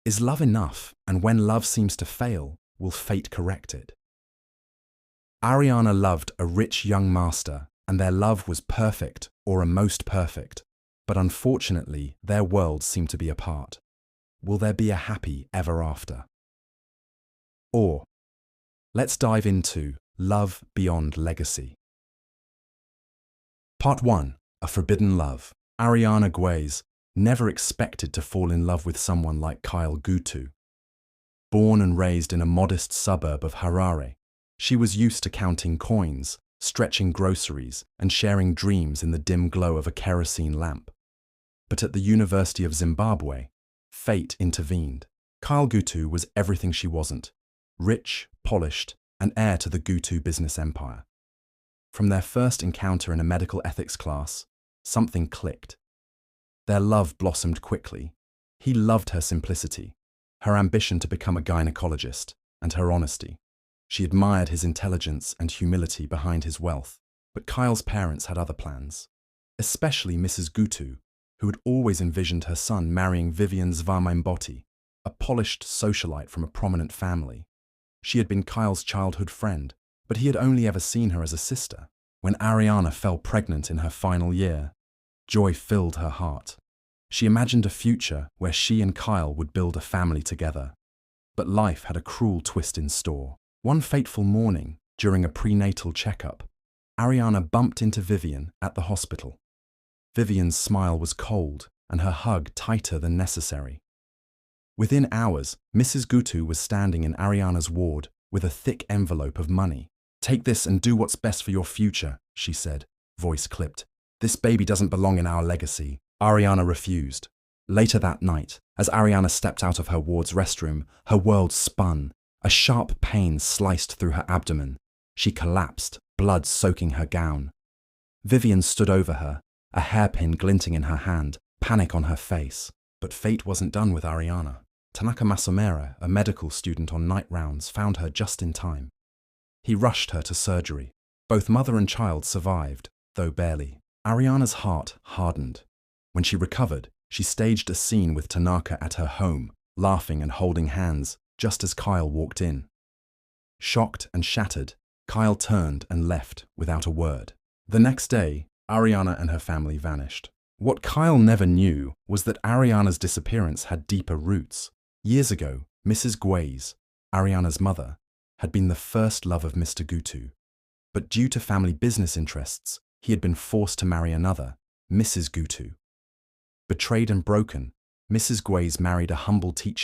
Is love enough? And when love seems to fail, will fate correct it? Ariana loved a rich young master, and their love was perfect, or almost perfect. But unfortunately, their worlds seem to be apart. Will there be a happy ever after? Or, let's dive into Love Beyond Legacy. Part 1. A Forbidden Love. Ariana Guez never expected to fall in love with someone like Kyle Gutu. Born and raised in a modest suburb of Harare, she was used to counting coins, stretching groceries, and sharing dreams in the dim glow of a kerosene lamp. But at the University of Zimbabwe, fate intervened. Kyle Gutu was everything she wasn't: rich, polished, and heir to the Gutu business empire. From their first encounter in a medical ethics class, something clicked. Their love blossomed quickly. He loved her simplicity, her ambition to become a gynecologist, and her honesty. She admired his intelligence and humility behind his wealth. But Kyle's parents had other plans, especially Mrs. Gutu, who had always envisioned her son marrying Vivian Zvamaimboti, a polished socialite from a prominent family. She had been Kyle's childhood friend, but he had only ever seen her as a sister. When Ariana fell pregnant in her final year, joy filled her heart. She imagined a future where she and Kyle would build a family together. But life had a cruel twist in store. One fateful morning, during a prenatal checkup, Ariana bumped into Vivian at the hospital. Vivian's smile was cold and her hug tighter than necessary. Within hours, Mrs. Gutu was standing in Ariana's ward with a thick envelope of money. "Take this and do what's best for your future," she said, voice clipped. "This baby doesn't belong in our legacy." Ariana refused. Later that night, as Ariana stepped out of her ward's restroom, her world spun. A sharp pain sliced through her abdomen. She collapsed, blood soaking her gown. Vivian stood over her, a hairpin glinting in her hand, panic on her face. But fate wasn't done with Ariana. Tanaka Masomera, a medical student on night rounds, found her just in time. He rushed her to surgery. Both mother and child survived, though barely. Ariana's heart hardened. When she recovered, she staged a scene with Tanaka at her home, laughing and holding hands, just as Kyle walked in. Shocked and shattered, Kyle turned and left without a word. The next day, Ariana and her family vanished. What Kyle never knew was that Ariana's disappearance had deeper roots. Years ago, Mrs. Guez, Ariana's mother, had been the first love of Mr. Gutu. But due to family business interests, he had been forced to marry another, Mrs. Gutu. Betrayed and broken, Mrs. Guez married a humble teacher.